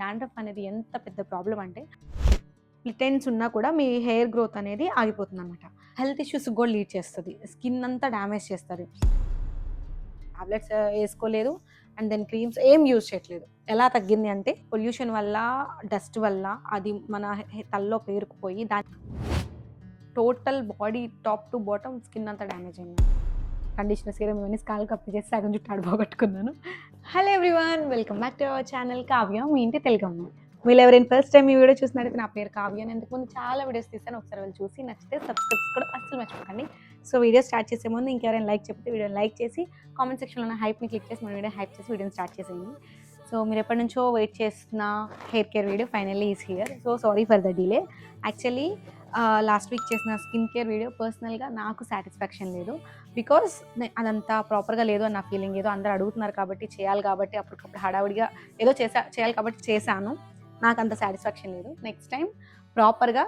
Dandruff అనేది ఎంత పెద్ద ప్రాబ్లం అంటే స్ప్లిటెన్స్ ఉన్నా కూడా మీ హెయిర్ గ్రోత్ అనేది ఆగిపోతుంది అనమాట. హెల్త్ ఇష్యూస్కి కూడా లీడ్ చేస్తుంది, స్కిన్ అంతా డ్యామేజ్ చేస్తుంది. టాబ్లెట్స్ వేసుకోలేదు అండ్ దెన్ క్రీమ్స్ ఏం యూజ్ చేయట్లేదు. ఎలా తగ్గింది అంటే పొల్యూషన్ వల్ల, డస్ట్ వల్ల అది మన తలలో పేరుకుపోయి దాని total body top to bottom skin అంతా డ్యామేజ్ అయింది. కండిషనర్ సీరం ఇవన్నీ స్కాల్కి అప్లై చేసి సగం చుట్టూ ఆడిపోగొట్టుకున్నాను. Hello everyone, welcome back to our channel Kavya, మీ ఇంటి తెలుగమ్మ. మీరు ఎవరైనా ఫస్ట్ టైం ఈ వీడియో చూసినట్టయితే నా పేరు కావ్య. నేను ఇంతకు ముందు చాలా వీడియోస్ తీసాను, ఒకసారి వెళ్ళి చూసి నచ్చితే సబ్స్క్రైబ్స్ కూడా అస్సలు మర్చిపోకండి. సో వీడియో స్టార్ట్ చేసే ముందు ఇంకెవరైనా లైక్ చెప్తే వీడియోని లైక్ చేసి కామెంట్ సెక్షన్లో ఉన్న హైప్ని క్లిక్ చేసి మన వీడియో హైప్ చేసి వీడియోని స్టార్ట్ చేసేయండి. సో మీరు ఎప్పటి నుంచో వెయిట్ చేస్తున్న hair care video finally is here. So sorry for the delay. Actually last week చేసిన స్కిన్ కేర్ వీడియో పర్సనల్గా నాకు సాటిస్ఫాక్షన్ లేదు. బికాస్ అదంతా ప్రాపర్గా లేదు అని నా ఫీలింగ్. ఏదో అందరూ అడుగుతున్నారు కాబట్టి చేయాలి, కాబట్టి అప్పటికప్పుడు హడావుడిగా ఏదో చేయాలి కాబట్టి చేశాను. నాకు అంత సాటిస్ఫాక్షన్ లేదు. నెక్స్ట్ టైం ప్రాపర్గా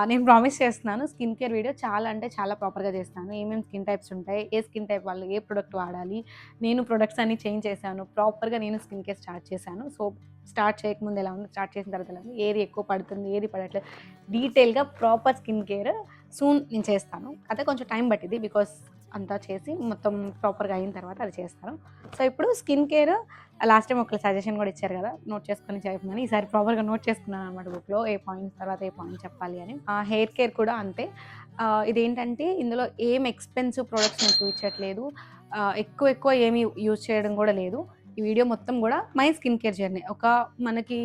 నేను ప్రామిస్ చేస్తున్నాను, స్కిన్ కేర్ వీడియో చాలా అంటే చాలా ప్రాపర్గా చేస్తాను. ఏమేమి స్కిన్ టైప్స్ ఉంటాయి, ఏ స్కిన్ టైప్ వాళ్ళు ఏ ప్రొడక్ట్ వాడాలి, నేను ప్రొడక్ట్స్ అన్ని చేంజ్ చేశాను, ప్రాపర్గా నేను స్కిన్ కేర్ స్టార్ట్ చేశాను. సో స్టార్ట్ చేయకముందు ఎలా ఉంది, స్టార్ట్ చేసిన తర్వాత ఎలా ఉంది, ఏది ఎక్కువ పడుతుంది, ఏది పడట్లేదు, డీటెయిల్గా ప్రాపర్ స్కిన్ కేర్ సూన్ నేను చేస్తాను. అదే కొంచెం టైం పట్టింది, బికాస్ అంతా చేసి మొత్తం ప్రాపర్గా అయిన తర్వాత అది చేస్తాను. సో ఇప్పుడు స్కిన్ కేర్ లాస్ట్ టైం ఒక సజెషన్ కూడా ఇచ్చారు కదా, నోట్ చేసుకొని చెప్పమని. ఈసారి ప్రాపర్గా నోట్ చేసుకున్నాను అనమాట బుక్లో, ఏ పాయింట్స్ తర్వాత ఏ పాయింట్ చెప్పాలి అని. హెయిర్ కేర్ కూడా అంతే. ఇదేంటంటే ఇందులో ఏం ఎక్స్పెన్సివ్ ప్రోడక్ట్స్ నేను చూపించట్లేదు, ఎక్కువ ఏమీ యూజ్ చేయడం కూడా లేదు. ఈ వీడియో మొత్తం కూడా మై స్కిన్ కేర్ జర్నీ. ఒక మనకి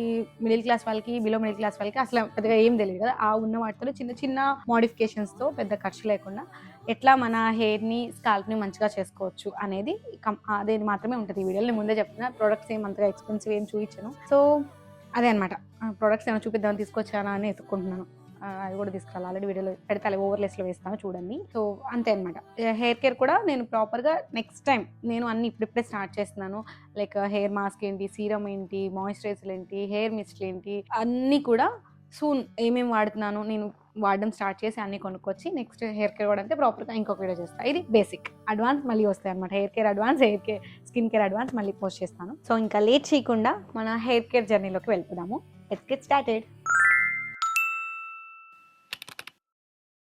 మిడిల్ క్లాస్ వాళ్ళకి, బిలో మిడిల్ క్లాస్ వాళ్ళకి అసలు పెద్దగా ఏం తెలియదు కదా, ఆ ఉన్న వాటితో చిన్న చిన్న మోడిఫికేషన్స్తో పెద్ద ఖర్చు లేకుండా ఎట్లా మన హెయిర్ని, స్కాల్ప్ని మంచిగా చేసుకోవచ్చు అనేది అదేది మాత్రమే ఉంటుంది ఈ వీడియోలో. నేను ముందే చెప్తున్నా, ప్రొడక్ట్స్ ఏం అంతగా ఎక్స్పెన్సివ్ ఏం చూపించాను. సో అదే అనమాట, ప్రొడక్ట్స్ ఏమైనా చూపిద్దామని తీసుకొచ్చానా అని ఎత్తుక్కుంటున్నాను. అది కూడా తీసుకురాలి, ఆల్రెడీ వీడియోలో పెడతాలి, ఓవర్లెస్లో వేస్తాను చూడండి. సో అంతే అనమాట. హెయిర్ కేర్ కూడా నేను ప్రాపర్గా నెక్స్ట్ టైం నేను అన్ని ఇప్పుడిప్పుడే స్టార్ట్ చేస్తున్నాను. లైక్ హెయిర్ మాస్క్ ఏంటి, సీరం ఏంటి, మాయిశ్చరైజర్ ఏంటి, హెయిర్ మిస్ట్ ఏంటి, అన్నీ కూడా సూన్ ఏమేమి వాడుతున్నాను నేను వాడడం స్టార్ట్ చేసి అన్నీ కొనుక్కొచ్చి నెక్స్ట్ హెయిర్ కేర్ కూడా అంటే ప్రాపర్గా ఇంకొక వీడియో చేస్తాను. ఇది బేసిక్. అడ్వాన్స్ మళ్ళీ వస్తాయి అనమాట. Hair care advance, hair care skin care advance మళ్ళీ పోస్ట్ చేస్తాను. సో ఇంకా లేట్ చేయకుండా మన హెయిర్ కేర్ జర్నీలోకి వెళ్ళిపోదాము. Let's get started.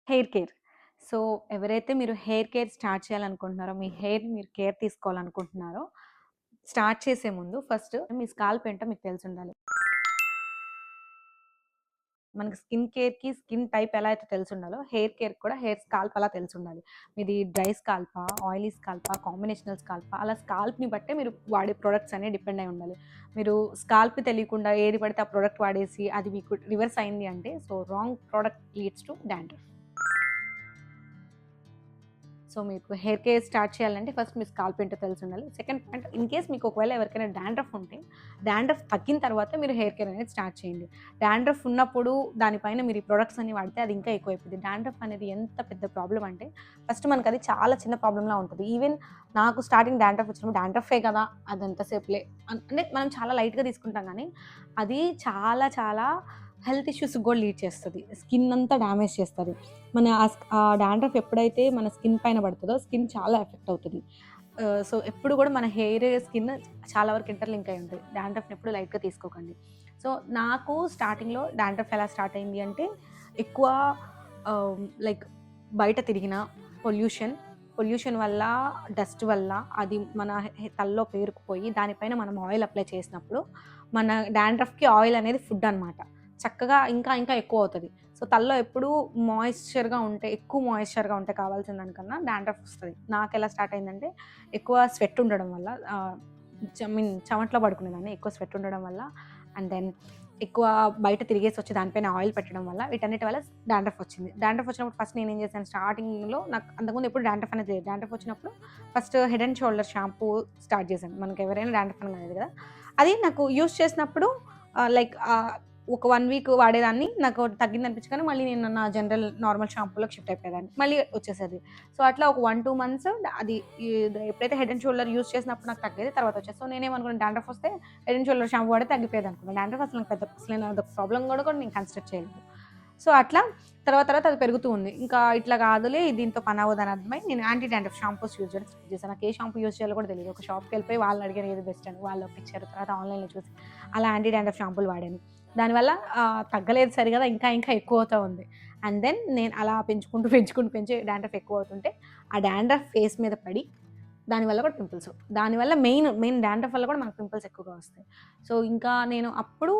Hair care. So ఎవరైతే మీరు హెయిర్ కేర్ స్టార్ట్ చేయాలనుకుంటున్నారో, మీ హెయిర్ మీరు కేర్ తీసుకోవాలనుకుంటున్నారో, స్టార్ట్ చేసే ముందు ఫస్ట్ మీ స్కాల్ప్ ఏంటో మీకు తెలిసి ఉండాలి. మనకి స్కిన్ కేర్కి స్కిన్ టైప్ ఎలా అయితే తెలిసి ఉండాలో, హెయిర్ కేర్ కూడా హెయిర్ స్కాల్ప్ అలా తెలిసి ఉండాలి. మీది డ్రై స్కాల్పా, ఆయిలీ స్కాల్పా, కాంబినేషనల్ స్కాల్పా, అలా స్కాల్ప్ని బట్టే మీరు వాడే ప్రొడక్ట్స్ అనేవి డిపెండ్ అయి ఉండాలి. మీరు స్కాల్ప్ తెలియకుండా ఏది పడితే ఆ ప్రొడక్ట్ వాడేసి అది మీకు రివర్స్ అయింది అంటే, so wrong product leads to dandruff. So మీకు హెయిర్ కేర్ స్టార్ట్ చేయాలంటే ఫస్ట్ మీ స్కాల్ప్ ఏంటో తెలిసి ఉండాలి. సెకండ్ పాయింట్, ఇన్ కేస్ మీకు ఒకవేళ ఎవరికైనా డాండ్రఫ్ ఉంటే, డాండ్రఫ్ తగ్గిన తర్వాత మీరు హెయిర్ కేర్ అనేది స్టార్ట్ చేయండి. డాండ్రఫ్ ఉన్నప్పుడు దానిపైన మీరు ఈ ప్రొడక్ట్స్ అన్ని వాడితే అది ఇంకా ఎక్కువైపోతుంది. డాండ్రఫ్ అనేది ఎంత పెద్ద ప్రాబ్లం అంటే ఫస్ట్ మనకు అది చాలా చిన్న ప్రాబ్లంలా ఉంటుంది. ఈవెన్ నాకు స్టార్టింగ్ డాండ్రఫ్ వచ్చినప్పుడు డాండ్రఫే కదా అది ఎంతసేపులే అంటే మనం చాలా లైట్గా తీసుకుంటాం, కానీ అది చాలా చాలా హెల్త్ ఇష్యూస్కి కూడా లీడ్ చేస్తుంది, స్కిన్ అంతా డ్యామేజ్ చేస్తుంది. మన ఆ డాండ్రఫ్ ఎప్పుడైతే మన స్కిన్ పైన పడుతుందో స్కిన్ చాలా ఎఫెక్ట్ అవుతుంది. సో ఎప్పుడు కూడా మన హెయిర్, స్కిన్ చాలా వరకు ఇంటర్లింక్ అయి ఉంటుంది. డాండ్రఫ్ని ఎప్పుడు లైట్గా తీసుకోకండి. సో నాకు స్టార్టింగ్లో డాండ్రఫ్ ఎలా స్టార్ట్ అయింది అంటే, ఎక్కువ లైక్ బయట తిరిగిన పొల్యూషన్ వల్ల, డస్ట్ వల్ల అది మన తలలో పేరుకుపోయి దానిపైన మనం ఆయిల్ అప్లై చేసినప్పుడు మన డాండ్రఫ్కి ఆయిల్ అనేది ఫుడ్ అనమాట, చక్కగా ఇంకా ఇంకా ఎక్కువ అవుతుంది. సో తలలో ఎప్పుడు ఎక్కువ మాయిశ్చర్గా ఉంటే కావాల్సిన దానికన్నా డాండ్రఫ్ వస్తుంది. నాకు ఎలా స్టార్ట్ అయిందంటే, ఎక్కువ స్వెట్ ఉండడం వల్ల, చెమట్లో పడుకునేదాన్ని, ఎక్కువ స్వెట్ ఉండడం వల్ల, అండ్ దెన్ ఎక్కువ బయట తిరిగేసి వచ్చి దానిపైన ఆయిల్ పెట్టడం వల్ల, వీటన్నిటి వల్ల డాండ్రఫ్ వచ్చింది. డాండ్రఫ్ వచ్చినప్పుడు ఫస్ట్ నేను ఏం చేశాను, స్టార్టింగ్లో నాకు అంతకుముందు ఎప్పుడు డాండ్రఫ్ అనేది లేదు. డాండ్రఫ్ వచ్చినప్పుడు first head and shoulder shampoo start చేశాను. మనకి ఎవరైనా డాండ్రఫ్ అనేది కదా, అది నాకు యూస్ చేసినప్పుడు లైక్ ఒక 1 వీక్ వాడేదాన్ని, నాకు తగ్గింది అనిపించగానే మళ్ళీ నేను నా జనరల్ నార్మల్ షాంపూలోకి షిఫ్ట్ అయిపోయేదాన్ని, మళ్ళీ వచ్చేసేది. సో అట్లా ఒక 1-2 మంత్స్ అది ఎప్పుడైతే హెడ్ అండ్ షోల్డర్ యూస్ చేసినప్పుడు నాకు తగ్గేది, తర్వాత వచ్చేది. సో నేనేమనుకున్నాను, డాండ్రఫ్ వస్తే హెడ్ అండ్ షోల్డర్ షాంపూ వాడితే తగ్గిపోయేది అనుకున్నాను. డాండ్రఫ్ అసలు నాకు అసలు ప్రాబ్లం కూడా నేను కన్సిడర్ చేయలేదు. సో అట్లా తర్వాత తర్వాత అది పెరుగుతూ ఉంది. ఇంకా ఇట్లా కాదులే దీంతో పని అవ్వదని అర్థమై నేను యాంటీ డాండ్రఫ్ షాంపూస్ యూజ్ చేయడం స్టార్ట్ చేశాను. నాకు ఏ షాంపూ యూజ్ చేయాలో కూడా తెలియదు. ఒక షాప్కి వెళ్ళిపోయి వాళ్ళని అడిగాను ఏది బెస్ట్ అని, వాళ్ళు ఒప్పించారు. తర్వాత ఆన్లైన్లో చూసి అలా యాంటీ డాండ్రఫ్ షాంపూలు వాడాను. దానివల్ల తగ్గలేదు సరి కదా, ఇంకా ఇంకా ఎక్కువ అవుతూ ఉంది. అండ్ దెన్ నేను అలా పెంచి డాండ్రఫ్ ఎక్కువ అవుతుంటే ఆ డాండ్రఫ్ ఫేస్ మీద పడి దానివల్ల కూడా పింపుల్స్, దానివల్ల మెయిన్ డాండ్రఫ్ వల్ల కూడా మనకు పింపుల్స్ ఎక్కువగా వస్తాయి. సో ఇంకా నేను అప్పుడు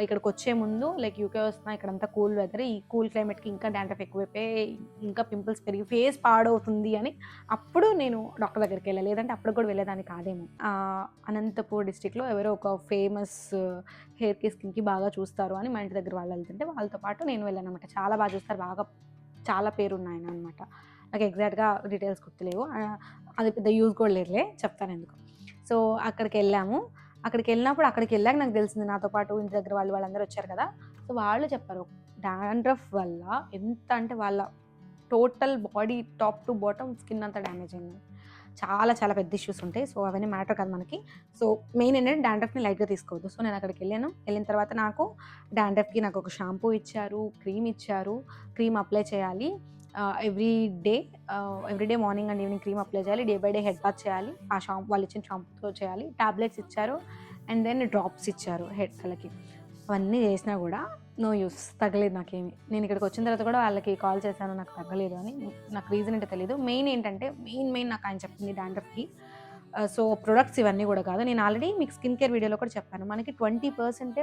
ఇక్కడికి వచ్చే ముందు లైక్ యూకే వస్తున్నా, ఇక్కడంతా కూల్ వెదర్, ఈ కూల్ క్లైమేట్కి ఇంకా డాండ్రఫ్ ఎక్కువైపోయి ఇంకా పింపుల్స్ పెరిగి ఫేస్ పాడవుతుంది అని అప్పుడు నేను డాక్టర్ దగ్గరికి వెళ్ళాలి, లేదంటే అప్పుడు కూడా వెళ్ళేదాన్ని కాదేమో. అనంతపూర్ డిస్టిక్లో ఎవరో ఒక ఫేమస్ హెయిర్కి స్కిన్కి బాగా చూస్తారు అని మా ఇంటి దగ్గర వాళ్ళు వెళ్తుంటే వాళ్ళతో పాటు నేను వెళ్ళాను అనమాట. చాలా బాగా చూస్తారు, బాగా చాలా పేరున్నాయన అనమాట. నాకు ఎగ్జాక్ట్గా డీటెయిల్స్ గుర్తులేవు, అది పెద్ద యూజ్ కూడా లేదులే, చెప్తాను ఎందుకు. సో అక్కడికి వెళ్ళినప్పుడు అక్కడికి వెళ్ళాక నాకు తెలిసింది, నాతో పాటు ఇంటి దగ్గర వాళ్ళందరూ వచ్చారు కదా. సో వాళ్ళు చెప్పారు డాండ్రఫ్ వల్ల ఎంత అంటే వాళ్ళ total body top to bottom skin అంతా డ్యామేజ్ అయింది. చాలా చాలా పెద్ద ఇష్యూస్ ఉంటాయి. సో అవన్నీ మ్యాటర్ కాదు మనకి. సో మెయిన్ ఏంటంటే డాండ్రఫ్ని లైట్గా తీసుకోవద్దు. సో నేను అక్కడికి వెళ్ళిన తర్వాత నాకు డాండ్రఫ్కి నాకు ఒక షాంపూ ఇచ్చారు, క్రీమ్ అప్లై చేయాలి every day morning and evening cream apply చేయాలి, day by day head bath చేయాలి, ఆ షాంపూ వాళ్ళు ఇచ్చిన షాంపూతో చేయాలి, టాబ్లెట్స్ ఇచ్చారు అండ్ దెన్ డ్రాప్స్ ఇచ్చారు హెడ్ తలకి. అవన్నీ చేసినా కూడా నో యూస్, తగ్గలేదు నాకేమి. నేను ఇక్కడికి వచ్చిన తర్వాత కూడా వాళ్ళకి కాల్ చేశాను, నాకు తగ్గలేదు అని. నాకు రీజన్ ఏంటో తెలియదు. మెయిన్ ఏంటంటే మెయిన్ నాకు ఆయన చెప్పింది డాండ్రఫ్కి. సో ప్రొడక్ట్స్ ఇవన్నీ కూడా కాదు. నేను ఆల్రెడీ మీకు స్కిన్ కేర్ వీడియోలో కూడా చెప్పాను, మనకి 20%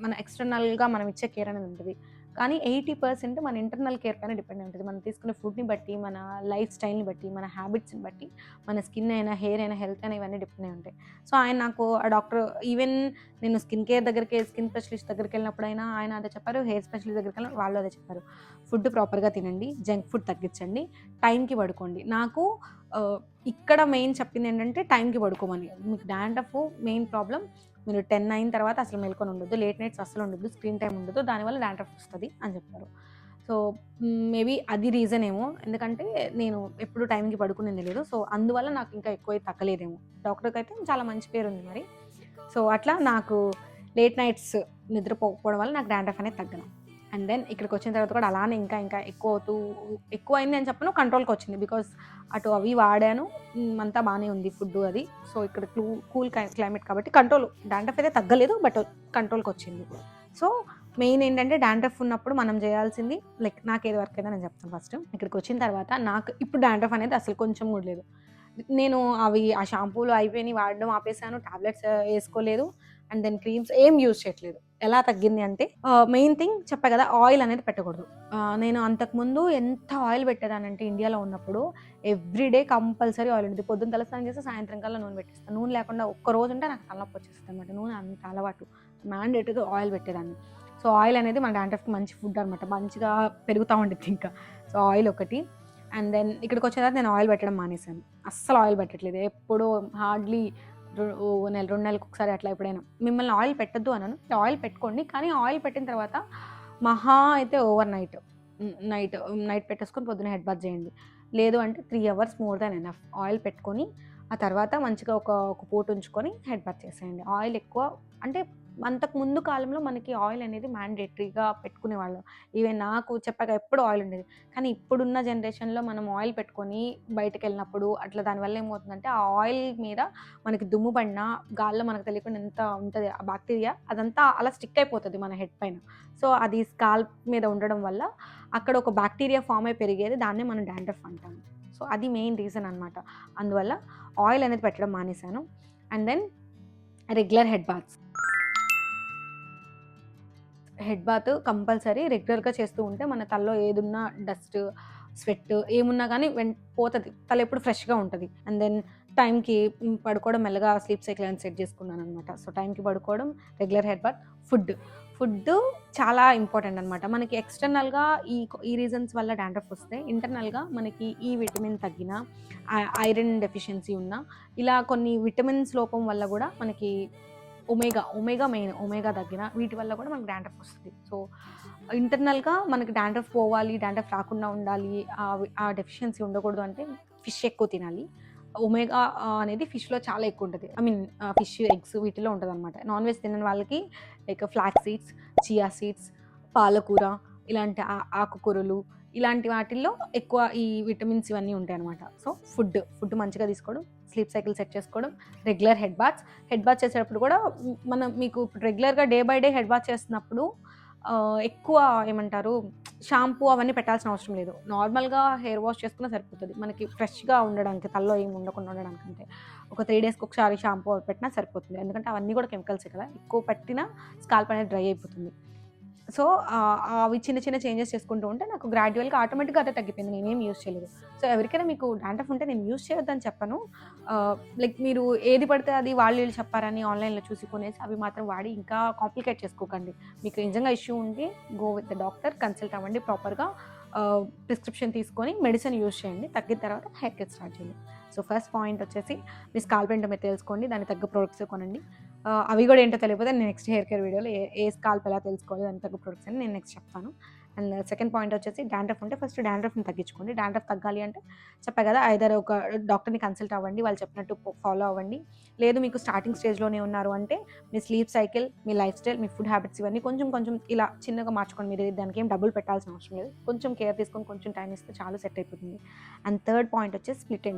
మన ఎక్స్టర్నల్గా మనం ఇచ్చే కేర్ అనేది ఉంటుంది, కానీ 80% మన ఇంటర్నల్ కేర్ పైన డిపెండ్ ఉంటుంది. మనం తీసుకునే ఫుడ్ని బట్టి, మన లైఫ్ స్టైల్ని బట్టి, మన హ్యాబిట్స్ని బట్టి మన స్కిన్ అయినా, హెయిర్ అయినా, హెల్త్ అయినా ఇవన్నీ డిపెండ్ అయి ఉంటాయి. సో ఆయన నాకు ఆ డాక్టర్, ఈవెన్ నేను స్కిన్ స్పెషలిస్ట్ దగ్గరికి వెళ్ళినప్పుడైనా ఆయన అదే చెప్పారు, హెయిర్ స్పెషలిస్ట్ దగ్గరికి వెళ్ళిన వాళ్ళు అదే చెప్పారు, ఫుడ్ ప్రాపర్గా తినండి, జంక్ ఫుడ్ తగ్గించండి, టైంకి పడుకోండి. నాకు ఇక్కడ మెయిన్ చెప్పింది ఏంటంటే టైంకి పడుకోమని. మీకు డాండ్రఫ్ మెయిన్ ప్రాబ్లం, మీరు 10 అయిన తర్వాత అసలు మెలుకొని ఉండొద్దు, లేట్ నైట్స్ అసలు ఉండొద్దు, స్క్రీన్ టైం ఉండదు, దానివల్ల డాండ్రఫ్ వస్తుంది అని చెప్పారు. సో మేబీ అది రీజన్ ఏమో, ఎందుకంటే నేను ఎప్పుడు టైంకి పడుకునేది లేదు. సో అందువల్ల నాకు ఇంకా ఎక్కువ తగ్గలేదేమో. డాక్టర్కి అయితే చాలా మంచి పేరు ఉంది మరి. సో అట్లా నాకు లేట్ నైట్స్ నిద్రపోకపోవడం వల్ల నాకు డాండ్రఫ్ అనేది తగ్గను. అండ్ దెన్ ఇక్కడికి వచ్చిన తర్వాత కూడా అలానే ఇంకా ఎక్కువ అయింది అని చెప్పను, కంట్రోల్కి వచ్చింది. బికాస్ అటు అవి వాడాను, అంతా బాగానే ఉంది ఫుడ్ అది. సో ఇక్కడ కూల్ క్లైమేట్ కాబట్టి డాండ్రఫ్ అయితే తగ్గలేదు, బట్ కంట్రోల్కి వచ్చింది. సో మెయిన్ ఏంటంటే డాండ్రఫ్ ఉన్నప్పుడు మనం చేయాల్సింది, లైక్ నాకు ఏది వర్క్ అయితే నేను చెప్తాను. ఫస్ట్ ఇక్కడికి వచ్చిన తర్వాత నాకు ఇప్పుడు డాండ్రఫ్ అనేది అసలు కొంచెం కూడా లేదు. నేను ఆ షాంపూలు అయిపోయినాయి, వాడడం ఆపేసాను, టాబ్లెట్స్ వేసుకోలేదు, అండ్ దెన్ క్రీమ్స్ ఏం యూజ్ చేయట్లేదు. ఎలా తగ్గింది అంటే మెయిన్ థింగ్ చెప్పా కదా, ఆయిల్ అనేది పెట్టకూడదు. నేను అంతకుముందు ఎంత ఆయిల్ పెట్టేదానంటే ఇండియాలో ఉన్నప్పుడు ఎవ్రీడే కంపల్సరీ ఆయిల్ ఉంటుంది. పొద్దున్న తలస్నానం చేస్తే సాయంత్రం కల్లా నూనె పెట్టేస్తాను. నూనె లేకుండా ఒక్క రోజు ఉంటే నాకు తలనొప్పి వచ్చేస్తుంది అనమాట. నూనె అంత అలవాటు, మ్యాండేటరీగా ఆయిల్ పెట్టేదాన్ని. సో ఆయిల్ అనేది మన డాండ్రఫ్కి మంచి ఫుడ్ అనమాట, మంచిగా పెరుగుతూ ఉంటుంది ఇంకా. సో ఆయిల్ ఒకటి. అండ్ దెన్ ఇక్కడికి వచ్చిన తర్వాత నేను ఆయిల్ పెట్టడం మానేశాను, అస్సలు ఆయిల్ పెట్టట్లేదు. ఎప్పుడో హార్డ్లీ నెల 2 నెలలకు ఒకసారి అట్లా ఎప్పుడైనా. మిమ్మల్ని ఆయిల్ పెట్టద్దు అన్నాను, ఆయిల్ పెట్టుకోండి, కానీ ఆయిల్ పెట్టిన తర్వాత మహా అయితే ఓవర్ నైట్ పెట్టేసుకొని పొద్దున్న హెడ్ బాత్ చేయండి. లేదు అంటే 3 hours more than enough. Oil పెట్టుకొని ఆ తర్వాత మంచిగా ఒక పూట ఉంచుకొని హెడ్ బాత్ చేసేయండి. ఆయిల్ ఎక్కువ అంటే అంతకు ముందు కాలంలో మనకి ఆయిల్ అనేది మ్యాండేటరీగా పెట్టుకునేవాళ్ళం. ఈవెన్ నాకు చెప్పగా ఎప్పుడు ఆయిల్ ఉండేది. కానీ ఇప్పుడున్న జనరేషన్లో మనం ఆయిల్ పెట్టుకొని బయటకు వెళ్ళినప్పుడు అట్లా దానివల్ల ఏమవుతుందంటే ఆ ఆయిల్ మీద మనకి దుమ్ము పడినా, గాల్లో మనకు తెలియకుండా ఎంత ఉంటుంది ఆ బ్యాక్టీరియా, అదంతా అలా స్టిక్ అయిపోతుంది మన హెడ్ పైన. సో అది స్కాల్ప్ మీద ఉండడం వల్ల అక్కడ ఒక బ్యాక్టీరియా ఫామ్ అయి పెరిగేది, దాన్నే మనం డాండ్రఫ్ అంటాము. సో అది మెయిన్ రీజన్ అనమాట. అందువల్ల ఆయిల్ అనేది పెట్టడం మానేశాను. And then regular head bath compulsory రెగ్యులర్గా చేస్తూ ఉంటే మన తలలో ఏదున్నా డస్ట్, స్వెట్ ఏమున్నా కానీ పోతుంది, తల ఎప్పుడు ఫ్రెష్గా ఉంటుంది. అండ్ దెన్ టైంకి పడుకోవడం, మెల్లగా స్లీప్ సైకిల్ అని సెట్ చేసుకున్నాను అనమాట. సో టైంకి పడుకోవడం, రెగ్యులర్ హెడ్ బాత్, ఫుడ్ చాలా ఇంపార్టెంట్ అనమాట. మనకి ఎక్స్టర్నల్గా ఈ రీజన్స్ వల్ల డాండ్రఫ్ వస్తే, ఇంటర్నల్గా మనకి ఈ విటమిన్ తగ్గిన, ఐరన్ డెఫిషియన్సీ ఉన్న, ఇలా కొన్ని విటమిన్స్ లోపం వల్ల కూడా మనకి ఒమేగా తగ్గిన, వీటి వల్ల కూడా మనకు డాండ్రఫ్ వస్తుంది. సో ఇంటర్నల్గా మనకి డాండ్రఫ్ పోవాలి, డాండ్రఫ్ రాకుండా ఉండాలి, ఆ డెఫిషియన్సీ ఉండకూడదు అంటే ఫిష్ ఎక్కువ తినాలి. ఒమేగా అనేది ఫిష్లో చాలా ఎక్కువ ఉంటుంది. ఫిష్, ఎగ్స్ వీటిలో ఉంటుంది అనమాట. నాన్ వెజ్ తినని వాళ్ళకి like flax seeds, chia seeds, పాలకూర, ఇలాంటి ఆకుకూరలు ఇలాంటి వాటిల్లో ఎక్కువ ఈ విటమిన్స్ ఇవన్నీ ఉంటాయన్నమాట. సో ఫుడ్ మంచిగా తీసుకోవడం, స్లీప్ సైకిల్ సెట్ చేసుకోవడం, రెగ్యులర్ హెడ్ బాత్ చేసేటప్పుడు కూడా మీకు రెగ్యులర్గా day by day head bath చేస్తున్నప్పుడు ఎక్కువ ఏమంటారు షాంపూ అవన్నీ పెట్టాల్సిన అవసరం లేదు. నార్మల్గా హెయిర్ వాష్ చేసుకున్నా సరిపోతుంది మనకి ఫ్రెష్గా ఉండడానికి, తలలో ఏమి ఉండకుండా ఉండడానికి. అంటే ఒక 3 డేస్కి ఒకసారి షాంపూ పెట్టినా సరిపోతుంది. ఎందుకంటే అవన్నీ కూడా కెమికల్సే కదా, ఎక్కువ పెట్టినా స్కాల్ప్ అనేది డ్రై అయిపోతుంది. సో అవి చిన్న చిన్న చేంజెస్ చేసుకుంటూ ఉంటే నాకు గ్రాడ్యువల్గా ఆటోమేటిక్గా అదే తగ్గిపోయింది. నేనేం యూజ్ చేయలేదు. సో ఎవరికైనా మీకు డాండ్రఫ్ ఉంటే నేను యూజ్ చేయొద్దని చెప్పను. లైక్ మీరు ఏది పడితే అది వీళ్ళు చెప్పారని ఆన్లైన్లో చూసి కొనేసి అవి మాత్రం వాడి ఇంకా కాంప్లికేట్ చేసుకోకండి. మీకు నిజంగా ఇష్యూ ఉంటే go with the doctor, consult అవ్వండి, ప్రాపర్గా ప్రిస్క్రిప్షన్ తీసుకొని మెడిసిన్ యూజ్ చేయండి. తగ్గిన తర్వాత హెయిర్ కేర్ స్టార్ట్ చేయండి. సో ఫస్ట్ పాయింట్ వచ్చేసి మీ స్కాల్ప్ ఏంటో మీరు తెలుసుకోండి, దానికి తగ్గ ప్రొడక్ట్స్ కొనండి. అవి కూడా ఏంటో తెలియకపోతే నేను నెక్స్ట్ హెయిర్ కేర్ వీడియోలో ఏ స్కాల్ప్ ఎలా తెలుసుకోవాలి దానికి తగ్గ ప్రొడక్ట్స్ అని నేను నెక్స్ట్ చెప్తాను. అండ్ సెకండ్ పాయింట్ వచ్చేసి డాండ్రఫ్ ఉంటే ఫస్ట్ డాండ్రఫ్ని తగ్గించుకోండి. డాండ్రఫ్ తగ్గాలి అంటే చెప్పా కదా, ఐదర్ ఒక డాక్టర్ని కన్సల్ట్ అవ్వండి, వాళ్ళు చెప్పినట్టు ఫాలో అవ్వండి. లేదు మీకు స్టార్టింగ్ స్టేజ్లోనే ఉన్నారు అంటే మీ స్లీప్ సైకిల్, మీ లైఫ్ స్టైల్, మీ ఫుడ్ హ్యాబిట్స్ ఇవన్నీ కొంచెం ఇలా చిన్నగా మార్చుకోండి. మీరు దానికి ఏం డబ్బులు పెట్టాల్సిన అవసరం లేదు. కొంచెం కేర్ తీసుకొని కొంచెం టైం ఇస్తే చాలా సెట్ అయిపోతుంది. అండ్ థర్డ్ పాయింట్ వచ్చేసి స్ప్లిట్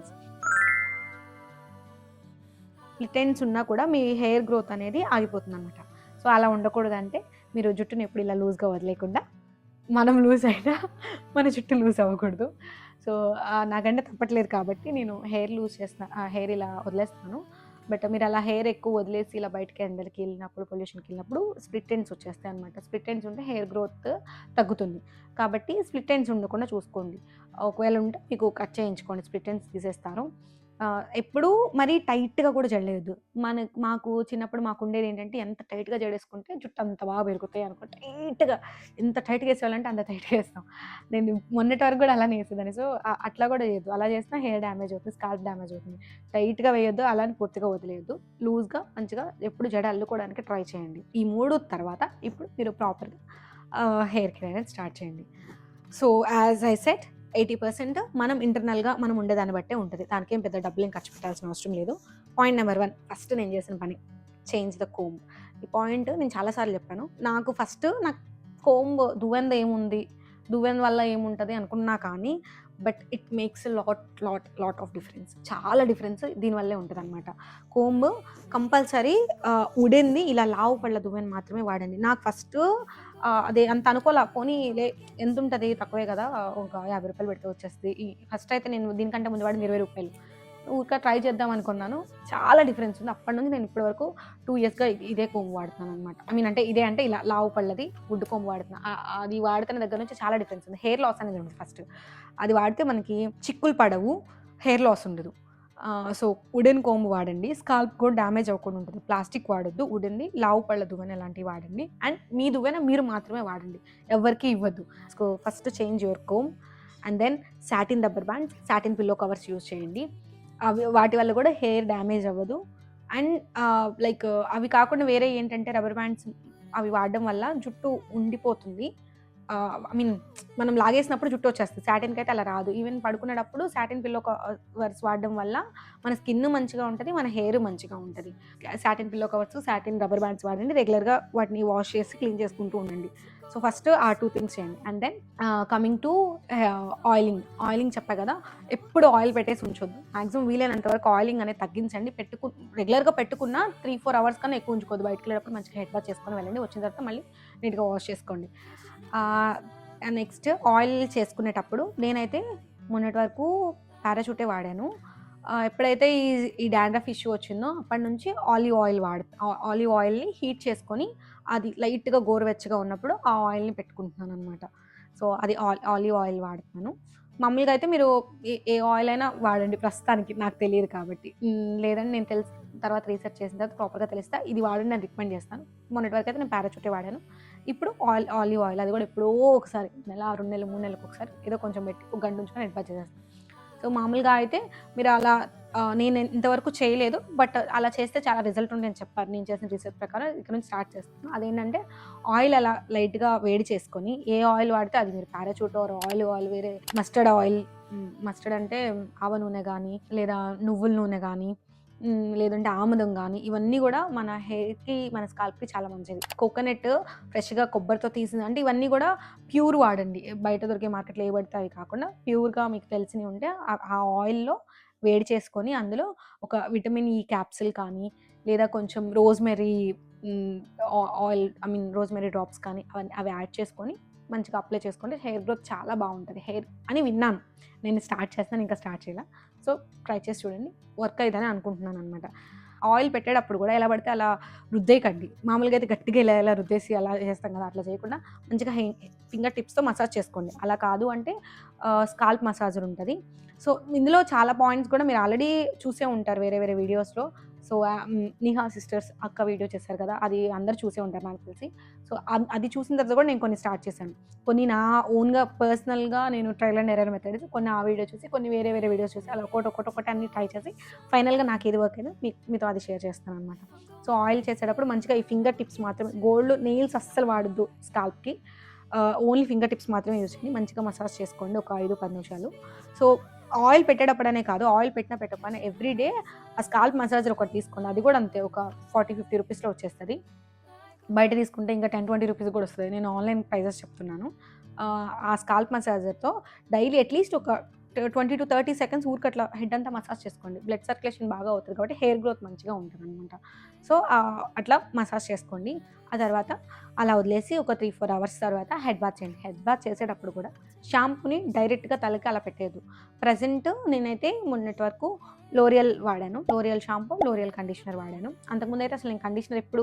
ఎండ్స్ ఉన్నా కూడా మీ హెయిర్ గ్రోత్ అనేది ఆగిపోతుంది అనమాట. సో అలా ఉండకూడదంటే మీరు జుట్టుని ఎప్పుడు ఇలా లూజ్గా వదిలేకుండా, మనం లూజ్ అయినా మన జుట్టు లూజ్ అవ్వకూడదు. సో నాకంటే తప్పట్లేదు కాబట్టి నేను హెయిర్ లూజ్ చేస్తాను, హెయిర్ ఇలా వదిలేస్తాను. బట్ మీరు అలా హెయిర్ ఎక్కువ వదిలేసి ఇలా బయటకి ఎండలకి వెళ్ళినప్పుడు, పొల్యూషన్కి వెళ్ళినప్పుడు స్ప్లిట్ ఎండ్స్ వచ్చేస్తాయి అనమాట. స్ప్లిట్ ఎండ్స్ ఉంటే హెయిర్ గ్రోత్ తగ్గుతుంది. కాబట్టి స్ప్లిట్ ఎండ్స్ ఉండకుండా చూసుకోండి. ఒకవేళ ఉంటే మీకు కట్ చేయించుకోండి, స్ప్లిట్ ఎండ్స్ తీసేస్తారు. ఎప్పుడూ మరీ టైట్‌గా కూడా జడలేయొద్దు. మాకు చిన్నప్పుడు మాకుండేది ఏంటంటే, ఎంత టైట్‌గా జడేసుకుంటే జుట్టు అంత బాగా పెరుగుతాయి అనుకో, టైట్‌గా ఎంత టైట్‌గా ఏసేవాళ్ళంటే అంత టైట్‌గా ఏస్తాం. నేను మొన్నటి వరకు కూడా అలానే ఏసేదాన్ని. సో అట్లా కూడా చేయొద్దు. అలా చేసినా హెయిర్ డ్యామేజ్ అవుతుంది, స్కాల్ప్ డ్యామేజ్ అవుతుంది. టైట్‌గా వేయొద్దు, అలాని పూర్తిగా వదిలేయొద్దు. లూజ్‌గా మంచిగా ఎప్పుడు జడ అల్లుకోవడానికి ట్రై చేయండి. ఈ 3 తర్వాత ఇప్పుడు మీరు ప్రాపర్‌గా హెయిర్ కేర్ అనేది స్టార్ట్ చేయండి. సో యాజ్ ఐ సెడ్ 80% మనం ఇంటర్నల్‌గా మనం ఉండేదాన్ని బట్టే ఉంటుంది. దానికేం పెద్ద డబ్బులేం ఖర్చు పెట్టాల్సిన అవసరం లేదు. పాయింట్ నెంబర్ 1 ఫస్ట్ నేను చేసిన పని చేంజ్ ద కోంబ్. ఈ పాయింట్ నేను చాలా సార్లు చెప్పాను. నాకు కోంబ్ దువ్వెనది ఏముంది, దువ్వెన వల్ల ఏముంటది అనుకున్నా కానీ, but it makes lot of difference. చాలా డిఫరెన్స్ దీనివల్లే ఉంటదనమాట. కోంబ్ కంపల్సరీ వుడెన్‌ది ఇలా లావు పళ్ళ దువ్వెన మాత్రమే వాడండి. నాకు ఫస్ట్ అదే అంత అనుకోలే, పోనీ ఎంతుంటది తక్కువే కదా, ఒక ₹50 పెడితే వచ్చేస్తది. ఫస్ట్ అయితే నేను దీనికంటే ముందు వాడింది ₹20. ఊరికే ట్రై చేద్దాం అనుకున్నాను. చాలా డిఫరెన్స్ ఉంది. అప్పటి నుంచి నేను ఇప్పటి వరకు 2 ఇయర్స్‌గా ఇదే కోంబ్ వాడుతున్నాను అనమాట. ఐ మీన్ అంటే ఇదే అంటే ఇలా లావు పళ్ళది వుడ్ కోంబ్ వాడుతున్నా. అది వాడుతున్న దగ్గర నుంచి చాలా డిఫరెన్స్ ఉంది. హెయిర్ లాస్ అనేది ఉండదు ఫస్ట్. అది వాడితే మనకి చిక్కులు పడవు, హెయిర్ లాస్ ఉండదు. సో వుడెన్ కోంబ్ వాడండి. స్కాల్ప్ కూడా డ్యామేజ్ అవ్వకుండా ఉంటుంది. ప్లాస్టిక్ వాడొద్దు. వుడెన్‌ది లావు పళ్ళ దువ్వెన ఇలాంటివి వాడండి. అండ్ మీ దువ్వెన మీరు మాత్రమే వాడండి, ఎవ్వరికీ ఇవ్వద్దు. So first change your comb and then satin rubber bands, satin pillow covers use చేయండి. వాటి వల్ల కూడా హెయిర్ డ్యామేజ్ అవ్వదు. అండ్ లైక్ అవి కాకుండా వేరే ఏంటంటే రబ్బర్ బ్యాండ్స్ అవి వాడడం వల్ల జుట్టు ఉండిపోతుంది. ఐ మీన్ మనం లాగేసినప్పుడు జుట్టు వచ్చేస్తుంది. సాటిన్‌కి అయితే అలా రాదు. ఈవెన్ పడుకునేటప్పుడు సాటిన్ పిల్లో కవర్స్ వాడడం వల్ల మన స్కిన్ మంచిగా ఉంటది, మన హెయిర్ మంచిగా ఉంటది. Satin pillow covers, satin rubber bands వాడండి. రెగ్యులర్‌గా వాటిని వాష్ చేసి క్లీన్ చేసుకుంటూ ఉండండి. సో ఫస్ట్ ఆ 2 థింగ్స్ చేయండి. And then coming to oiling చెప్పా కదా, ఎప్పుడు ఆయిల్ పెట్టేసి ఉంచొద్దు. మాక్సిమం వీలైనంత వరకు ఆయిలింగ్ అనేది తగ్గించండి. రెగ్యులర్‌గా పెట్టుకున్న 3-4 అవర్స్ కన్నా ఎక్కువ ఉంచుకోవద్దు. బయటకి వెళ్ళేటప్పుడు మంచిగా హెడ్ బాత్ చేసుకొని వెళ్ళండి. వచ్చిన తర్వాత మళ్ళీ నీట్‌గా వాష్ చేసుకోండి. నెక్స్ట్ ఆయిల్ చేసుకునేటప్పుడు నేనైతే మొన్నటి వరకు పారాషూటే వాడాను. ఎప్పుడైతే ఈ డాండ్రఫ్ ఇష్యూ వచ్చిందో అప్పటి నుంచి ఆలివ్ ఆయిల్ని హీట్ చేసుకొని అది లైట్‌గా గోరువెచ్చగా ఉన్నప్పుడు ఆ ఆయిల్‌ని పెట్టుకుంటున్నాను అనమాట. సో అది ఆలివ్ ఆయిల్ వాడుతున్నాను. మామూలుగా అయితే మీరు ఏ ఆయిల్ అయినా వాడండి ప్రస్తుతానికి, నాకు తెలియదు కాబట్టి. లేదంటే నేను తర్వాత రీసెర్చ్ చేసిన తర్వాత ప్రాపర్‌గా తెలిస్తే ఇది వాడండి నేను రికమెండ్ చేస్తాను. మొన్నటి వరకు అయితే నేను పారాషూటే వాడాను. ఇప్పుడు ఆలివ్ ఆయిల్, అది కూడా ఎప్పుడో ఒకసారి, నెల, 2 నెలలు, 3 నెలలకు ఒకసారి ఏదో కొంచెం పెట్టి ఒక గంట ఉంచుకొని హెడ్ బాత్ చేసేస్తాను. సో మామూలుగా అయితే మీరు అలా నేను ఇంతవరకు చేయలేదు, బట్ అలా చేస్తే చాలా రిజల్ట్ ఉందని చెప్పారు. నేను చేసిన రీసెర్చ్ ప్రకారం ఇక్కడ నుంచి స్టార్ట్ చేస్తున్నాను. అదేంటంటే ఆయిల్ అలా లైట్‌గా వేడి చేసుకొని, ఏ ఆయిల్ వాడితే అది, మీరు పారాషూట్ ఆర్ ఆయిల్ వేరే మస్టర్డ్ ఆయిల్, మస్టర్డ్ అంటే ఆవ నూనె కానీ లేదా నువ్వుల నూనె కానీ లేదంటే ఆముదం గానీ, ఇవన్నీ గూడా మన హెయిర్‌కి, మన స్కాల్ప్‌కి చాలా మంచిది. కోకోనట్ ఫ్రెష్‌గా కొబ్బరితో తీసింది అంటే ఇవన్నీ గూడా ప్యూర్ వాడండి. బయట దొరికే మార్కెట్‌లో ఏవి పడితే అవి కాకుండా ప్యూర్‌గా మీకు తెలిసినవి ఉంటే ఆ ఆయిల్‌లో వేడి చేసుకొని అందులో ఒక విటమిన్ ఈ క్యాప్సూల్ కానీ, లేదా కొంచెం రోజ్‌మెర్రీ హ్మ్, ఆయిల్ రోజ్‌మెర్రీ డ్రాప్స్ కానీ అవి యాడ్ చేసుకొని మంచిగా అప్లై చేసుకుంటే హెయిర్ గ్రోత్ చాలా బావుంటది. హెయిర్ అని విన్నాను. నేను స్టార్ట్ చేస్తాను. ఇంకా స్టార్ట్ చేయలా. సో, ట్రై చేసి చూడండి. వర్క్ అయిద్దని అనుకుంటున్నాననమాట. ఆయిల్ పెట్టేటప్పుడు గూడా ఎలా పడితే అలా రుద్దేయకండి. మామూలుగా అయితే గట్టిగా ఇలా ఇలా రుద్దేసి అలా చేస్తాం కదా! అట్లా చేయకుండా మంచిగా ఫింగర్ టిప్స్‌తో మసాజ్ చేసుకోండి. అలా కాదు అంటే స్కాల్ప్ మసాజర్ ఉంటది. సో, ఇందులో చాలా పాయింట్స్ కూడా మీరు ఆల్రెడీ చూసే ఉంటారు వేరే వేరే వీడియోస్‌లో. సో, నిహా సిస్టర్స్ అక్క వీడియో చేశారు కదా! అది అందరూ చూసే ఉంటారు నాకు తెలిసి. సో, అది చూసిన తర్వాత కూడా నేను కొన్ని స్టార్ట్ చేశాను. కొన్ని నా ఓన్‌గా పర్సనల్‌గా నేను ట్రయల్ అండ్ ఎర్రర్ మెథడ్స్ కొన్ని ఆ వీడియో చూసి, కొన్ని వేరే వేరే వీడియోస్ చూసి అలా ఒక్కొక్కటి అన్నీ ట్రై చేసి ఫైనల్‌గా నాకేది వర్క్ అయిందో మీతో అది షేర్ చేస్తాననమాట. సో, ఆయిల్ చేసేటప్పుడు మంచిగా ఈ ఫింగర్ టిప్స్ మాత్రమే గోల్డ్ నెయిల్స్ అస్సలు వాడొద్దు స్కాల్ప్‌కి. ఓన్లీ ఫింగర్ టిప్స్ మాత్రమే యూజ్ చేయండి. మంచిగా మసాజ్ చేసుకోండి ఒక 5, 10 నిమిషాలు. సో, ఆయిల్ పెట్టేటప్పుడనే కాదు, ఆయిల్ పెట్టినా పెట్టకపోయినా ఎవ్రీ డే ఆ స్కాల్ప్ మసాజర్ ఒకటి తీసుకోండి. అది కూడా అంతే ఒక 40, 50 రూపీస్‌లో వచ్చేస్తది. బయట తీసుకుంటే ఇంకా 10, 20 రూపీస్ కూడా వస్తది. నేను ఆన్‌లైన్ ప్రైజెస్ చెప్తున్నాను. ఆ స్కాల్ప్ మసాజర్‌తో డైలీ అట్‌లీస్ట్ ఒక 20-30 సెకండ్స్ ఊరికట్లా హెడ్ అంతా మసాజ్ చేసుకోండి. బ్లడ్ సర్క్యులేషన్ బాగా అవుతది కాబట్టి హెయిర్ గ్రోత్ మంచిగా ఉంటదనమాట. సో, అట్లా మసాజ్ చేసుకోండి. ఆ తర్వాత అలా వదిలేసి ఒక 3, 4 అవర్స్ తర్వాత హెడ్ బాత్ చేయండి. హెడ్ బాత్ చేసేటప్పుడు కూడా షాంపూని డైరెక్ట్‌గా తలకి అలా పెట్టేయద్దు. ప్రెజెంట్ నేనైతే మొన్నటి వరకు లోరియల్ వాడాను. లోరియల్ షాంపూ, లోరియల్ కండిషనర్ వాడాను. అంతకుముందయితే అసలు నేను కండిషనర్ ఎప్పుడు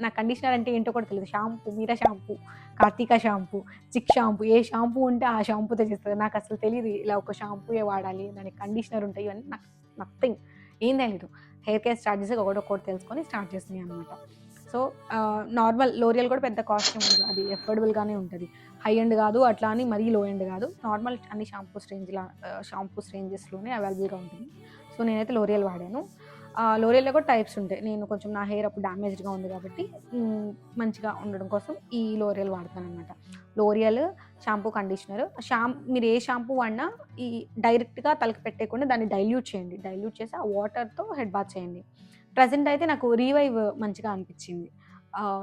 నాకు కండిషనర్ అంటే ఏంటో కూడా తెలీదు. షాంపూ, మీరా షాంపూ, కార్తిక షాంపూ, చిక్ షాంపూ ఏ షాంపూ ఉంటే ఆ షాంపూతో చేస్తది. నాకసలు తెలీదు ఇలా ఒక షాంపూయే వాడాలి, దానికి కండిషనర్ ఉంటాయి ఇవన్నీ నాకు నథింగ్. ఏం తెలీదు. హెయిర్ కేర్ స్టార్ట్ చేసి ఒకటొక్కటి తెలుసుకొని స్టార్ట్ చేసినయి అనమాట. సో, నార్మల్ లోరియల్ కూడా పెద్ద కాస్ట్ ఏమి ఉండదు. అది అఫోర్డబుల్‌గానే ఉంటది. హై ఎండ్ కాదు, అట్లా అని మరీ లో ఎండ్ కాదు. నార్మల్ అన్ని షాంపూస్ రేంజెస్‌లోనే అవైలబుల్‌గా ఉంటుంది. సో, నేనైతే లోరియల్ వాడాను. లోరియల్‌లో కూడా టైప్స్ ఉంటాయి. నేను కొంచెం నా హెయిర్ అప్పుడు డ్యామేజ్డ్‌గా ఉంది కాబట్టి మంచిగా ఉండడం కోసం ఈ లోరియల్ వాడతాననమాట. L'Oreal shampoo, conditioner. మీరు ఏ షాంపూ వాడినా ఈ డైరెక్ట్‌గా తలకి పెట్టేయకుండా దాన్ని డైల్యూట్ చేయండి. డైల్యూట్ చేసి ఆ వాటర్‌తో హెడ్ బాత్ చేయండి. ప్రెజెంట్ అయితే నాకు రివైవ్ మంచిగా అనిపిచ్చింది.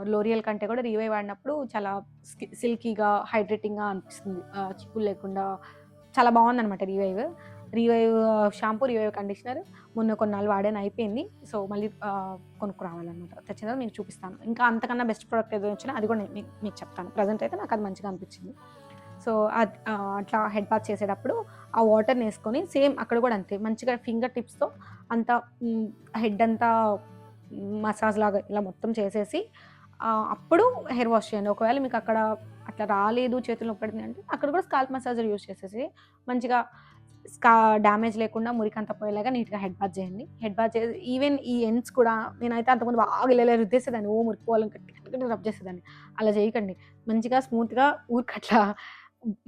లోరియల్ కంటే కూడా రివైవ్ వాడినప్పుడు చాలా సిల్కీగా, హైడ్రేటింగ్‌గా అనిపిస్తుంది. చిక్కులు లేకుండా చాలా బావుందనమాట Revive. Revive shampoo, Revive conditioner మొన్న కొన్నాళ్ళు వాడాను అయిపోయింది. సో, మళ్ళీ కొనుక్కురావాలనమాట. తెచ్చిన తర్వాత మీకు చూపిస్తాను. ఇంకా అంతకన్నా బెస్ట్ ప్రొడక్ట్ ఏదైనా వచ్చినా అది కూడా నేను మీకు చెప్తాను. ప్రెజెంట్ అయితే నాకది మంచిగా అనిపిచ్చింది. సో, అట్లా హెడ్ బాత్ చేసేటప్పుడు ఆ వాటర్‌నేసుకొని సేమ్ అక్కడ కూడా అంతే మంచిగా ఫింగర్ టిప్స్‌తో అంతా హెడ్ అంతా మసాజ్ లాగా ఇలా మొత్తం చేసేసి అప్పుడు హెయిర్ వాష్ చేయండి. ఒకవేళ మీకు అక్కడ అట్లా రాలేదు, చేతులు నొప్పి పెడుతుంది అంటే అక్కడ కూడా స్కాల్ప్ మసాజర్ యూజ్ చేసేసి మంచిగా స్కా డ్యామేజ్ లేకుండా మురికంతా పోయేలాగా నీట్‌గా హెడ్ బాత్ చేయండి. హెడ్ బాత్ చేసి ఈవెన్ ఈ ఎండ్స్ కూడా నేనైతే అంతకుముందు బాగా ఇలా రుద్దేసేదాన్ని. మురికి పోవాలని గట్టి గట్టిగా రబ్ చేసేదాన్ని. అలా చేయకండి. మంచిగా స్మూత్‌గా ఊరికట్లా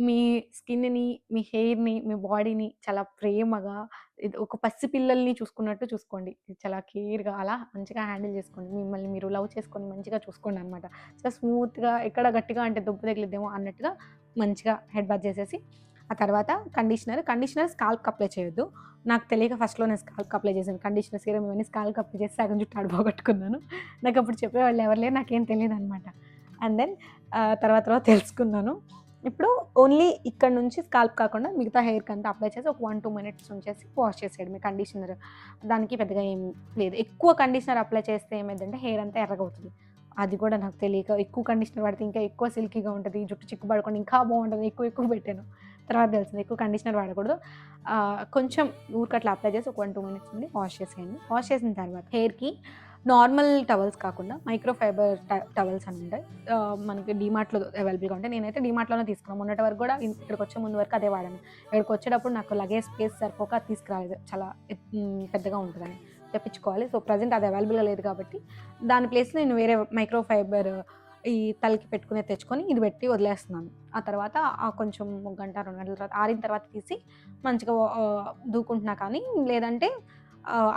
మీ స్కిన్‌ని, మీ హెయిర్‌ని, మీ బాడీని చాలా ప్రేమగా ఇది ఒక పసి పిల్లల్ని చూసుకున్నట్టు చూసుకోండి. చాలా కేర్‌గా అలా మంచిగా హ్యాండిల్ చేసుకోండి. మిమ్మల్ని మీరు లవ్ చేసుకొని మంచిగా చూసుకోండనమాట. చాలా స్మూత్‌గా ఎక్కడ గట్టిగా అంటే దుబ్బ తగిలిద్దేమో అన్నట్టుగా మంచిగా హెడ్ బాత్ చేసేసి ఆ తర్వాత కండిషనర్ స్కాల్ప్‌కి అప్లై చేయొద్దు. నాకు తెలియక ఫస్ట్‌లో నేను స్కాల్ప్‌కి అప్లై చేశాను. కండిషనర్, సీరమ్ ఇవన్నీ స్కాల్ప్‌కి అప్లై చేసి సగం జుట్టు ఆడ పోగొట్టుకున్నాను. నాకప్పుడు చెప్పేవాళ్ళు ఎవరు లేరు. నాకేం తెలీదనమాట. అండ్ దెన్ తర్వాత తర్వాత తెలుసుకున్నాను. ఇప్పుడు ఓన్లీ ఇక్కడ నుంచి స్కాల్ప్ కాకుండా మిగతా హెయిర్‌కంతా అప్లై చేసి ఒక 1, 2 మినిట్స్ ఉంచేసి వాష్ చేసేయడమే కండిషనర్. దానికి పెద్దగా ఏం లేదు. ఎక్కువ కండిషనర్ అప్లై చేస్తే ఏమైద్దంటే హెయిర్ అంతా ఎర్రగవుతది. అది కూడా నాకు తెలియక ఎక్కువ కండిషనర్ వాడితే ఇంకా ఎక్కువ సిల్కీగా ఉంటది. జుట్టు చిక్కు పడకుండా ఇంకా బావుంటది. ఎక్కువ ఎక్కువ పెట్టాను. తర్వాత తెలిసింది ఎక్కువ కండిషనర్ వాడకూడదు. కొంచెం ఊరికట్లా అప్లై చేసి ఒక 1, 2 మినిట్స్ ఉండి వాష్ చేసేయండి. వాష్ చేసిన తర్వాత హెయిర్‌కి నార్మల్ టవల్స్ కాకుండా మైక్రో ఫైబర్ టవల్స్ అని ఉంటాయి. మనకి డీమార్ట్‌లో అవైలబుల్‌గా ఉంటాయి. నేనైతే డీమార్ట్‌లోనే తీసుకున్నాను. మొన్నటి వరకు కూడా ఇక్కడికొచ్చే ముందు వరకు అదే వాడాను. ఇక్కడికొచ్చేటప్పుడు నాకు లగేజ్ స్పేస్ సరిపోక అది తీసుకురాలేదు. చాలా పెద్దగా ఉంటదని తెప్పించుకోవాలి. సో, ప్రెజెంట్ అది అవైలబుల్‌గా లేదు కాబట్టి దాని ప్లేస్‌లో నేను వేరే మైక్రో ఫైబర్ ఈ తలకి పెట్టుకునేది తెచ్చుకొని ఇది పెట్టి వదిలేస్తున్నాను. ఆ తర్వాత కొంచెం ఒక గంట, 2 గంటల తర్వాత ఆరిన తర్వాత తీసి మంచిగా దువ్వుకుంటున్నా కానీ లేదంటే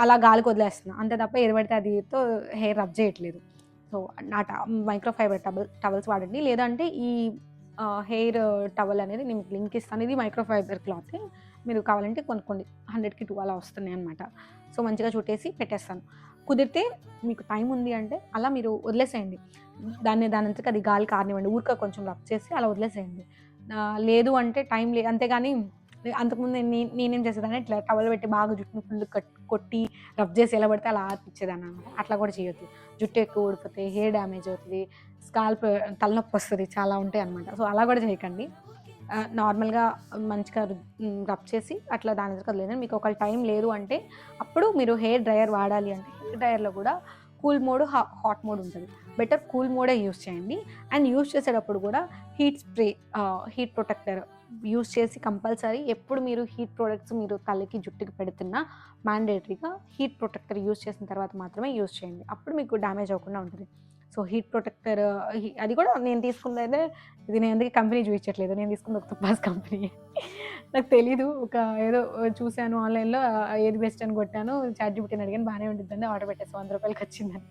అలా గాలికి వదిలేస్తున్నా. అంతే తప్ప ఏది పడితే అదితో హెయిర్ రబ్ చేయట్లేదు. సో, నా మైక్రో ఫైబర్ టవల్స్ వాడండి. లేదంటే ఈ హెయిర్ టవల్ అనేది నేను మీకు లింక్ ఇస్తాను. ఇది మైక్రో ఫైబర్ క్లాతే. మీరు కావాలంటే కొనుక్కోండి. 100కి 2 అలా వస్తున్నాయన్నమాట. సో మంచిగా చుట్టేసి పెట్టేస్తాను. కుదిరితే మీకు టైం ఉంది అంటే అలా మీరు వదిలేసేయండి. దానంతట అది గాలికి ఆరనివ్వండి. ఊరికే కొంచెం రబ్ చేసి అలా వదిలేసేయండి. లేదు అంటే టైం అంతేగాని అంతకుముందు నేనేం చేసేదాన్ని, ఇట్లా టవల్ పెట్టి బాగా జుట్టుని ఫుల్ కొట్టి రబ్ చేసి ఎలా పడితే అలా ఆర్పిచ్చేదాన్ని అనమాట. అట్లా కూడా చేయొద్దు. జుట్టు ఎక్కువ ఊడిపోతే హెయిర్ డ్యామేజ్ అవుతుంది, స్కాల్ప్ తలనొప్పి వస్తుంది, చాలా ఉంటాయి అనమాట. సో అలా కూడా చేయకండి. నార్మల్గా మంచిగా రబ్ చేసి అట్లా దాని దగ్గర వదిలేయండి. మీకు ఒకవేళ టైం లేదు అంటే అప్పుడు మీరు హెయిర్ డ్రయర్ వాడాలి అంటే హెయిర్ డ్రయర్లో కూడా కూల్ మోడ్, హాట్ మోడ్ ఉంటుంది. బెటర్ కూల్ మోడే యూస్ చేయండి. అండ్ యూస్ చేసేటప్పుడు కూడా heat spray, heat protector use చేసి కంపల్సరీ ఎప్పుడు మీరు హీట్ ప్రొడక్ట్స్ మీరు తలకి జుట్టుకి పెడుతున్నా మ్యాండేటరీగా హీట్ ప్రొటెక్టర్ యూస్ చేసిన తర్వాత మాత్రమే యూస్ చేయండి. అప్పుడు మీకు డ్యామేజ్ అవ్వకుండా ఉంటుంది. సో హీట్ ప్రొటెక్టర్ అది కూడా నేను తీసుకున్నదే, ఇది నేను ఎందుకు కంపెనీ చూపించట్లేదు, నేను తీసుకున్న ఒక తుపాస్ కంపెనీ. నాకు తెలీదు, ఒక ఏదో చూశాను ఆన్లైన్లో, ఏది బెస్ట్ అని కొట్టాను, చాట్‌జిపిటిని అడిగాను, బాగానే ఉంటుందని ఆర్డర్ పెట్టేసాను, ₹100 వచ్చిందని.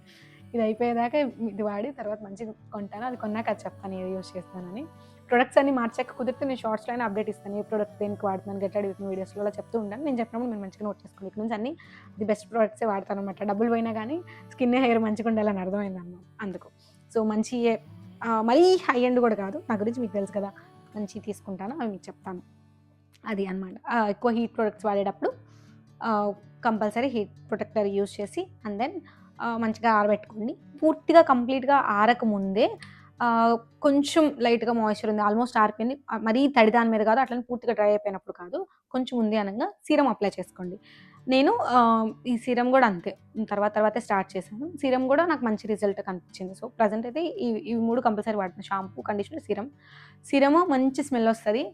ఇది అయిపోయేదాకా ఇది వాడి తర్వాత మంచిగా కొంటాను. అది కొన్నాక అది చెప్తాను ఏది యూస్ చేస్తానని. ప్రొడక్ట్స్ అన్ని మార్చాక కుదిరితే నేను షార్ట్స్లో అయినా అప్డేట్ ఇస్తాను, ఏ ప్రొడక్ట్ దేనికి వాడుతున్నాను, గెట్ రెడీ విత్ మీ వీడియోస్లో అలా చెప్తూ ఉంటాను. నేను చెప్పినప్పుడు మీరు మంచిగా నోట్ చేసుకోండి. ఇక్కడ నుంచి అన్ని ది బెస్ట్ ప్రొడక్ట్సే వాడతాను అనమాట. డబ్బులు పోయినా కానీ స్కిన్ హెయిర్ మంచిగా ఉండాలని అర్థమైందన్నమాట అందుకు. సో మంచి మరీ హై ఎండ్ కూడా కాదు, నా గురించి మీకు తెలుసు కదా, మంచి తీసుకుంటాను, అవి మీకు చెప్తాను. అది అనమాట. ఎక్కువ హీట్ ప్రొడక్ట్స్ వాడేటప్పుడు కంపల్సరీ హీట్ ప్రొటెక్టర్ యూస్ చేసి అండ్ దెన్ మంచిగా ఆరబెట్టుకోండి. పూర్తిగా కంప్లీట్గా ఆరకముందే కొంచెం లైట్గా మాయిశ్చర్ ఉంది, ఆల్మోస్ట్ ఆరిపోయింది, మరీ తడి దాని మీద కాదు, అట్లనే పూర్తిగా డ్రై అయిపోయినప్పుడు కాదు, కొంచెం ఉంది అనగా సీరం అప్లై చేసుకోండి. నేను ఈ సీరం కూడా అంతే తర్వాతే స్టార్ట్ చేశాను. సీరం కూడా నాకు మంచి రిజల్ట్ కనిపించింది. సో ప్రజెంట్ అయితే ఇవి 3 కంపల్సరీ వాడుతున్నాను: షాంపూ, కండిషనర్, సీరం. సీరము మంచి స్మెల్ వస్తుంది,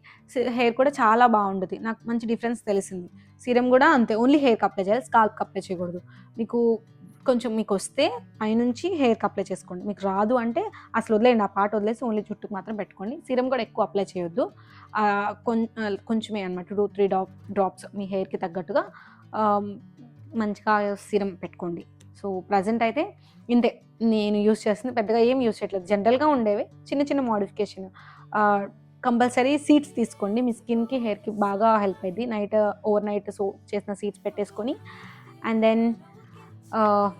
హెయిర్ కూడా చాలా బాగుంటుంది, నాకు మంచి డిఫరెన్స్ తెలిసింది. సీరం కూడా అంతే, ఓన్లీ హెయిర్కి అప్లై చేయాలి, స్కాల్ప్కి అప్లై చేయకూడదు. మీకు వస్తే పైనుంచి హెయిర్కి అప్లై చేసుకోండి, మీకు రాదు అంటే అసలు వదిలేయండి, ఆ పార్ట్ వదిలేసి ఓన్లీ జుట్టుకు మాత్రం పెట్టుకోండి. సీరం కూడా ఎక్కువ అప్లై చేయొద్దు, కొంచెమే అనమాట, 2-3 డ్రాప్స్ మీ హెయిర్కి తగ్గట్టుగా మంచిగా సీరం పెట్టుకోండి. సో ప్రజెంట్ అయితే ఇంతే నేను యూస్ చేస్తుంది, పెద్దగా ఏం యూస్ చేయట్లేదు, జనరల్గా ఉండేవి చిన్న చిన్న మోడిఫికేషన్. కంపల్సరీ సీడ్స్ తీసుకోండి, మీ స్కిన్కి హెయిర్కి బాగా హెల్ప్ అయ్యింది. ఓవర్ నైట్ చేసిన సీడ్స్ పెట్టేసుకొని అండ్ దెన్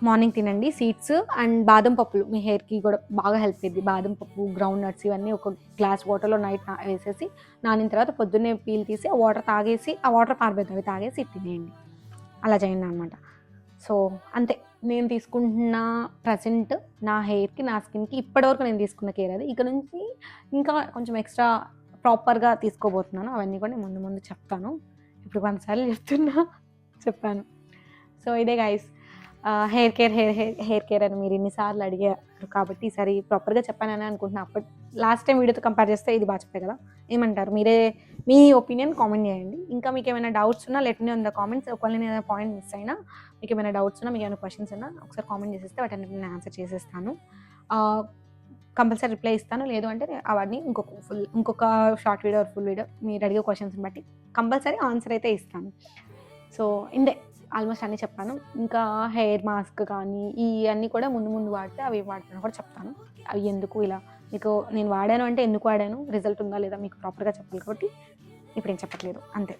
మార్నింగ్ తినండి సీడ్స్. అండ్ బాదం పప్పులు మీ హెయిర్కి కూడా బాగా హెల్ప్ అయ్యింది. బాదం పప్పు, గ్రౌండ్ నట్స్ ఇవన్నీ ఒక గ్లాస్ వాటర్లో నైట్ వేసేసి నానిన తర్వాత పొద్దున్నే పీల్ తీసి ఆ వాటర్ తాగేసి, ఆ వాటర్ పారబెద్దాం, అవి తాగేసి తినేయండి, అలా చేయండి అనమాట. సో అంతే నేను తీసుకుంటున్న ప్రజెంట్ నా హెయిర్కి, నా స్కిన్కి ఇప్పటివరకు నేను తీసుకున్న కేర్ అది. ఇక నుంచి ఇంకా కొంచెం ఎక్స్ట్రా ప్రాపర్గా తీసుకోబోతున్నాను, అవన్నీ కూడా నేను ముందు చెప్తాను. ఇప్పుడు 100 సార్లు చెప్పాను. సో ఇదే గైస్, హెయిర్ కేర్ అని మీరు ఇన్నిసార్లు అడిగారు కాబట్టి ఈసారి ప్రాపర్గా చెప్పానని అనుకుంటున్నాను. లాస్ట్ టైం వీడియోతో కంపేర్ చేస్తే ఇది బాగా చెప్పాయి కదా, ఏమంటారు? మీరే మీ ఒపీనియన్ కామెంట్ చేయండి. ఇంకా మీకు ఏమైనా డౌట్స్ ఉన్నా let me know in the comments. ఒకవేళ నేను ఏదైనా పాయింట్ మిస్ అయినా, మీకు ఏమైనా డౌట్స్ ఉన్నా, మీకు ఏమైనా క్వశ్చన్స్ ఉన్నా ఒకసారి కామెంట్ చేసేస్తే వాటిని నేను ఆన్సర్ చేసేస్తాను. కంపల్సరీ రిప్లై ఇస్తాను. లేదు అంటే అవన్నీ ఇంకొక షార్ట్ వీడియో ఫుల్ వీడియో మీరు అడిగే క్వశ్చన్స్ని బట్టి కంపల్సరీ ఆన్సర్ అయితే ఇస్తాను. సో ఇందే ఆల్మోస్ట్ అన్నీ చెప్పాను. ఇంకా హెయిర్ మాస్క్ కానీ ఇవన్నీ కూడా ముందు వాడితే అవి వాడుతున్నా కూడా చెప్తాను. అవి ఎందుకు ఇలా మీకు నేను వాడాను అంటే ఎందుకు వాడాను, రిజల్ట్ ఉందా లేదా మీకు ప్రాపర్గా చెప్పాలి కాబట్టి ఇప్పుడు ఏం చెప్పట్లేదు, అంతే.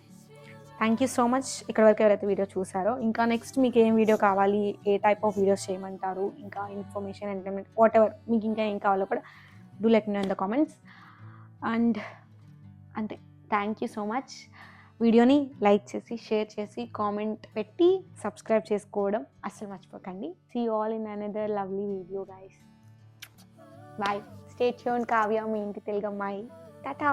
థ్యాంక్ యూ సో మచ్ ఇక్కడ వరకు ఎవరైతే వీడియో చూసారో. ఇంకా నెక్స్ట్ మీకు ఏం వీడియో కావాలి, ఏ టైప్ ఆఫ్ వీడియోస్ చేయమంటారు, ఇంకా ఇన్ఫర్మేషన్, ఎంటర్టైన్మెంట్, వాట్ ఎవర్ మీకు ఇంకా ఏం కావాలో కూడా do let me know in the comments. And అంతే, థ్యాంక్ యూ సో మచ్. వీడియోని లైక్ చేసి, షేర్ చేసి, కామెంట్ పెట్టి, సబ్స్క్రైబ్ చేసుకోవడం అస్సలు మర్చిపోకండి. See you all in another lovely video guys. Bye. Stay tuned. Kavya, మీ ఇంటి తెలుగు అమ్మాయి. టాటా.